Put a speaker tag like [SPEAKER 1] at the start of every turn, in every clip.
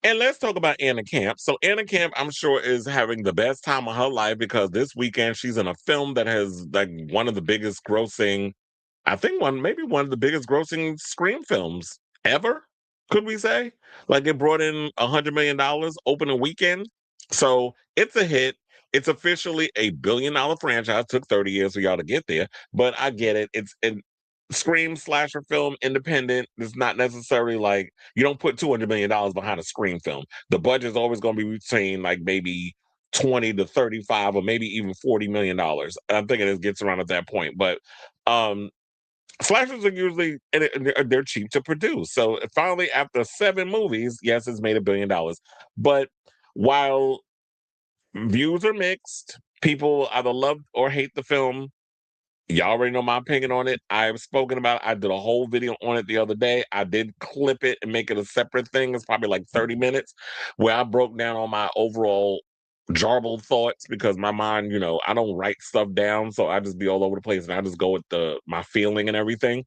[SPEAKER 1] And let's talk about Anna Camp. So Anna Camp, I'm sure, is having the best time of her life because this weekend she's in a film that has like one of the biggest grossing, I think maybe one of the biggest grossing Scream films ever. Could we say? Like it brought in $100 million opening weekend. So it's a hit. It's officially a $1 billion franchise. Took 30 years for y'all to get there, but I get it. It's an Scream slasher film, independent. It's not necessarily like you don't put $200 million behind a Scream film. The budget is always going to be between like maybe 20 to 35 or maybe even $40 million. I'm thinking it gets around at that point. But um slashers are usually and they're cheap to produce. So finally, after 7 movies, yes, it's made $1 billion. But while views are mixed, people either love or hate the film. Y'all already know my opinion on it. I've spoken about it. I did a whole video on it the other day. I did clip it and make it a separate thing. It's probably like 30 minutes where I broke down all my overall jarbled thoughts because my mind, I don't write stuff down. So I just be all over the place and I just go with my feeling and everything.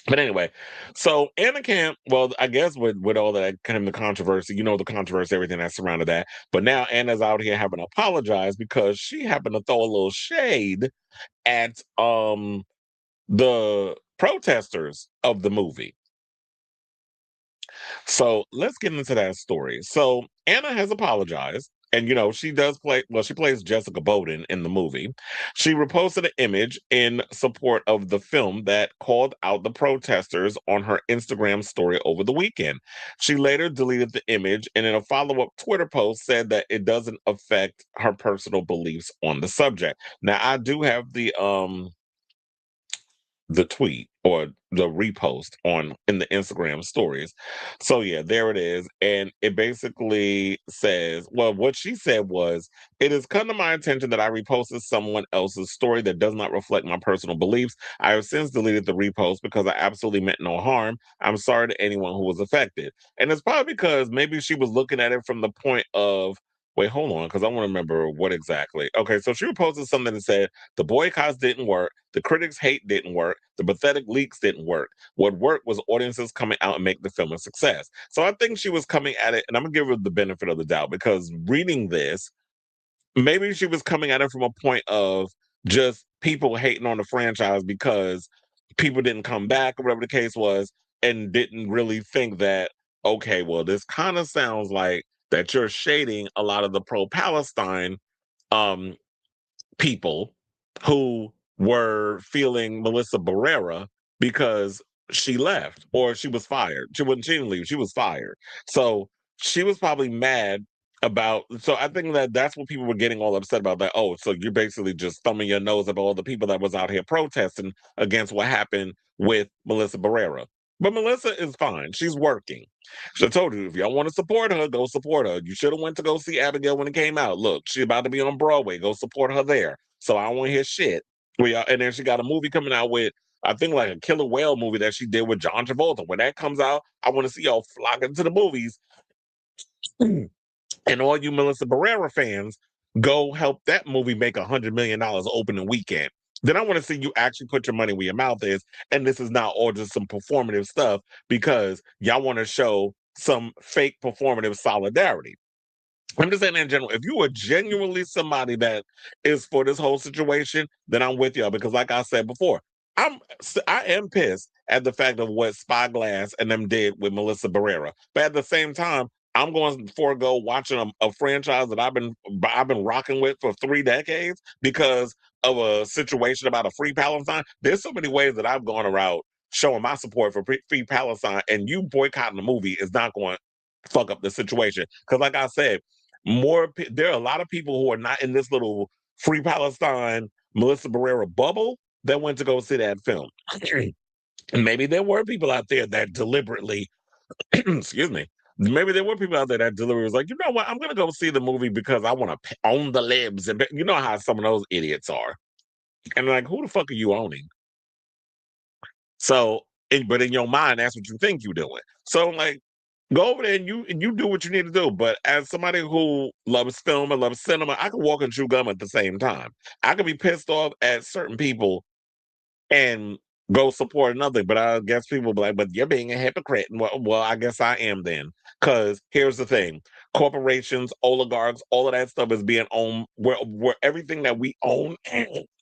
[SPEAKER 1] But anyway, so Anna Camp, well, I guess with all that kind of the controversy, the controversy, everything that surrounded that. But now Anna's out here having to apologize because she happened to throw a little shade at the protesters of the movie. So let's get into that story. So Anna has apologized. And she does play, well, she plays Jessica Bowden in the movie. She reposted an image in support of the film that called out the protesters on her Instagram story over the weekend. She later deleted the image and in a follow-up Twitter post said that it doesn't affect her personal beliefs on the subject. Now I do have the tweet or the repost on in the Instagram stories. So yeah, there it is. And it basically says, well, what she said was, it has come to my attention that I reposted someone else's story that does not reflect my personal beliefs. I have since deleted the repost because I absolutely meant no harm. I'm sorry to anyone who was affected. And it's probably because maybe she was looking at it from the point of, wait, hold on, because I want to remember what exactly. Okay, so she reposted something that said, the boycotts didn't work. The critics' hate didn't work. The pathetic leaks didn't work. What worked was audiences coming out and make the film a success. So I think she was coming at it, and I'm gonna give her the benefit of the doubt because reading this, maybe she was coming at it from a point of just people hating on the franchise because people didn't come back or whatever the case was, and didn't really think that, okay, well, this kind of sounds like that you're shading a lot of the pro-Palestine um people who were feeling Melissa Barrera because she left or she was fired. She didn't leave, she was fired. So she was probably mad about, so I think that that's what people were getting all upset about, that, oh, so you're basically just thumbing your nose at all the people that was out here protesting against what happened with Melissa Barrera. But Melissa is fine. She's working. So I told you, if y'all want to support her, go support her. You should have went to go see Abigail when it came out. Look, she's about to be on Broadway. Go support her there. So I don't want to hear shit. And then she got a movie coming out with, I think, like a killer whale movie that she did with John Travolta. When that comes out, I want to see y'all flocking to the movies. And all you Melissa Barrera fans, go help that movie make $100 million opening weekend. Then I want to see you actually put your money where your mouth is. And this is not all just some performative stuff because y'all want to show some fake performative solidarity. I'm just saying in general, if you are genuinely somebody that is for this whole situation, then I'm with y'all because, like I said before, I am pissed at the fact of what Spyglass and them did with Melissa Barrera. But at the same time, I'm going to forego watching a franchise that I've been rocking with for 3 decades because of a situation about a free Palestine. There's so many ways that I've gone around showing my support for free Palestine, and you boycotting the movie is not going to fuck up the situation. Because, like I said, there are a lot of people who are not in this little free Palestine Melissa Barrera bubble that went to go see that film. And maybe there were people out there that deliberately, excuse me, maybe there were people out there that deliberately was like, you know what, I'm going to go see the movie because I want to own the libs. And you know how some of those idiots are. And like, who the fuck are you owning? So, but in your mind, that's what you think you're doing. So, like, go over there and you do what you need to do. But as somebody who loves film and loves cinema, I can walk and chew gum at the same time. I can be pissed off at certain people and go support another. But I guess people will be like, but you're being a hypocrite. And well, I guess I am then. Because here's the thing: corporations, oligarchs, all of that stuff is being owned. Where everything that we own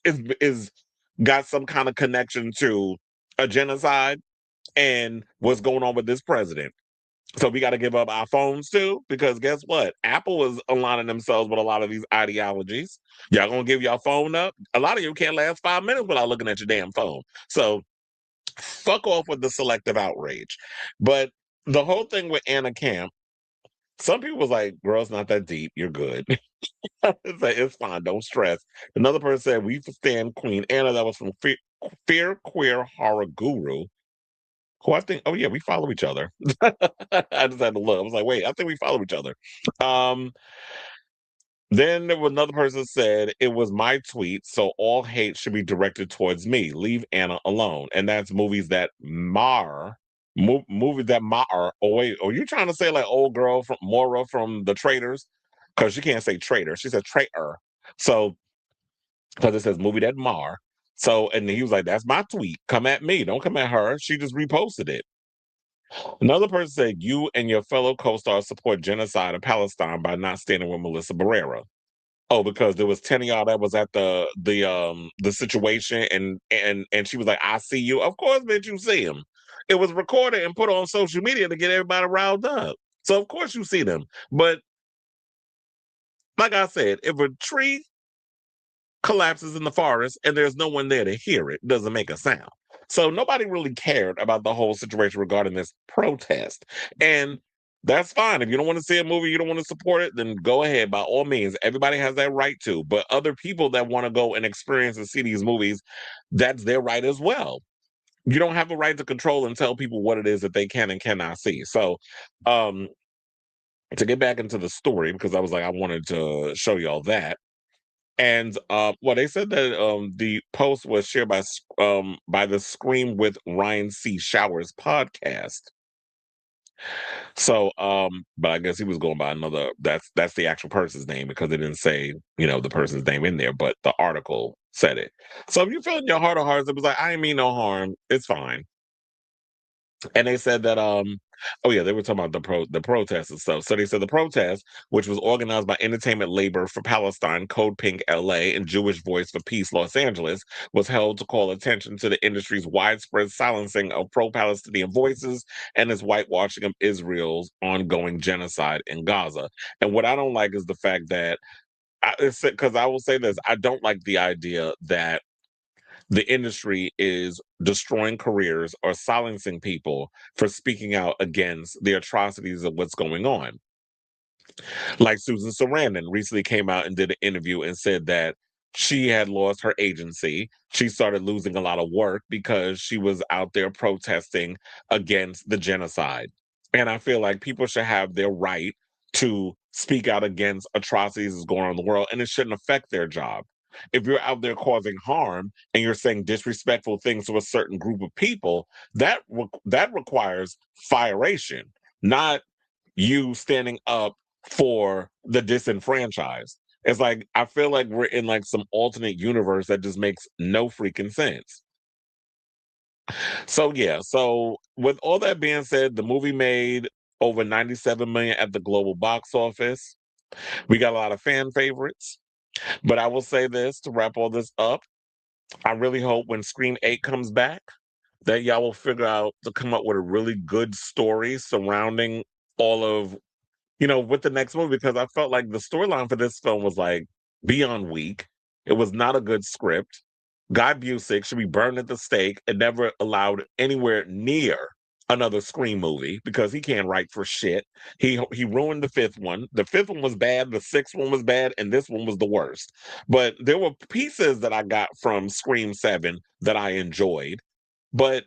[SPEAKER 1] is got some kind of connection to a genocide and what's going on with this president. So we got to give up our phones too, because guess what? Apple is aligning themselves with a lot of these ideologies. Y'all gonna give y'all phone up? A lot of you can't last 5 minutes without looking at your damn phone. So fuck off with the selective outrage. But the whole thing with Anna Camp, some people was like, "Girl, it's not that deep. You're good. It's like, it's fine. Don't stress." Another person said, "We stand Queen Anna." That was from Fear Queer Horror Guru. Who I think, oh yeah, we follow each other. I just had to look. I was like, wait, I think we follow each other. Um, then there was another person said it was my tweet, so all hate should be directed towards me. Leave Anna alone. And that's movies that mar. Oh wait, are you trying to say like old girl from Mora from the Traitors? Because she can't say traitor. She said traitor. So because it says movie that mar. So and he was like, that's my tweet. Come at me. Don't come at her. She just reposted it. Another person said, "You and your fellow co-stars support genocide in Palestine by not standing with Melissa Barrera." Oh, because there was 10 of y'all that was at the situation, and she was like, "I see you." Of course, bitch, you see him. It was recorded and put on social media to get everybody riled up. So of course you see them. But like I said, if a tree collapses in the forest and there's no one there to hear it, doesn't make a sound. So nobody really cared about the whole situation regarding this protest. And that's fine. If you don't want to see a movie, you don't want to support it, then go ahead by all means. Everybody has that right to. But other people that want to go and experience and see these movies, that's their right as well. You don't have a right to control and tell people what it is that they can and cannot see. So um to get back into the story, because I was like, I wanted to show y'all that. And well, they said that the post was shared by the Scream with Ryan C. Showers podcast. So, but I guess he was going by another. That's the actual person's name because they didn't say the person's name in there, but the article said it. So if you feel in your heart of hearts, it was like I ain't mean no harm. It's fine. And they said that oh yeah, they were talking about the protest and stuff. So they said the protest, which was organized by Entertainment Labor for Palestine, Code Pink LA, and Jewish Voice for Peace Los Angeles, was held to call attention to the industry's widespread silencing of pro-Palestinian voices and its whitewashing of Israel's ongoing genocide in Gaza. And what I don't like is the fact that because I will say this, I don't like the idea that the industry is destroying careers or silencing people for speaking out against the atrocities of what's going on. Like Susan Sarandon recently came out and did an interview and said that she had lost her agency. She started losing a lot of work because she was out there protesting against the genocide. And I feel like people should have their right to speak out against atrocities that's going on in the world, and it shouldn't affect their job. If you're out there causing harm and you're saying disrespectful things to a certain group of people, that requires firation, not you standing up for the disenfranchised. It's like I feel like we're in like some alternate universe that just makes no freaking sense. So yeah, so with all that being said, the movie made over 97 million at the global box office. We got a lot of fan favorites, but I will say this to wrap all this up. I really hope when Scream 8 comes back that y'all will figure out to come up with a really good story surrounding all of with the next movie, because I felt like the storyline for this film was like beyond weak. It was not a good script. Guy Busick should be burned at the stake and never allowed anywhere near another Scream movie because he can't write for shit. He ruined the fifth one. The fifth one was bad. The sixth one was bad, and this one was the worst. But there were pieces that I got from Scream 7 that I enjoyed. But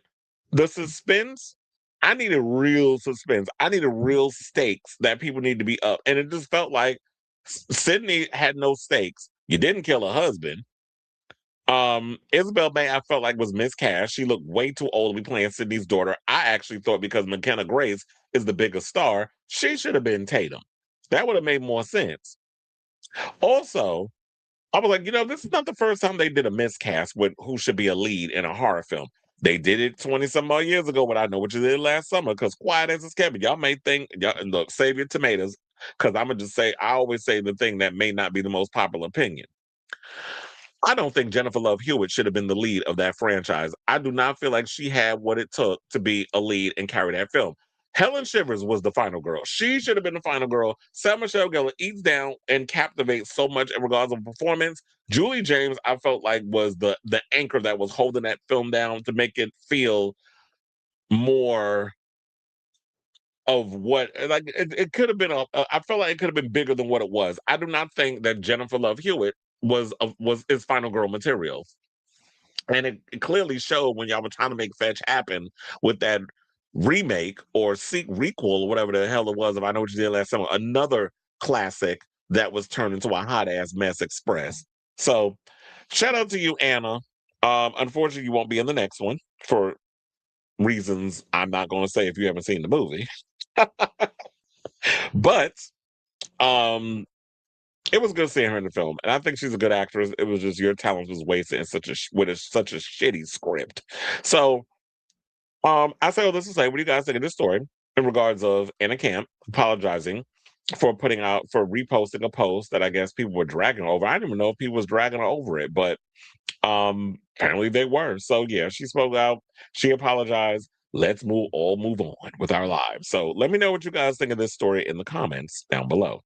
[SPEAKER 1] the suspense, I needed real suspense. I needed real stakes that people need to be up. And it just felt like Sydney had no stakes. You didn't kill a husband. Isabel May, I felt like was miscast. She looked way too old to be playing Sydney's daughter. I actually thought because McKenna Grace is the biggest star, she should have been Tatum. That would have made more sense. Also, I was like, this is not the first time they did a miscast with who should be a lead in a horror film. They did it 20 some more years ago, but I know what you did last summer because quiet as it's kept. Y'all may think, y'all, look, save your tomatoes because I'm going to just say, I always say the thing that may not be the most popular opinion. I don't think Jennifer Love Hewitt should have been the lead of that franchise. I do not feel like she had what it took to be a lead and carry that film. Helen Shivers was the final girl. She should have been the final girl. Sarah Michelle Gellar eats down and captivates so much in regards of performance. Julie James, I felt like was the anchor that was holding that film down to make it feel more of what like it could have been I felt like it could have been bigger than what it was. I do not think that Jennifer Love Hewitt was his final girl material. And it clearly showed when y'all were trying to make fetch happen with that remake or requel or whatever the hell it was. If I know what you did last summer, another classic that was turned into a hot ass mess express. So shout out to you, Anna. Unfortunately, you won't be in the next one for reasons I'm not going to say if you haven't seen the movie. But um, it was good seeing her in the film, and I think she's a good actress. It was just your talent was wasted in such a shitty script. So, I say all this to say, what do you guys think of this story in regards of Anna Camp apologizing for reposting a post that I guess people were dragging her over? I didn't even know if people was dragging her over it, but apparently they were. So yeah, she spoke out. She apologized. Let's move on with our lives. So let me know what you guys think of this story in the comments down below.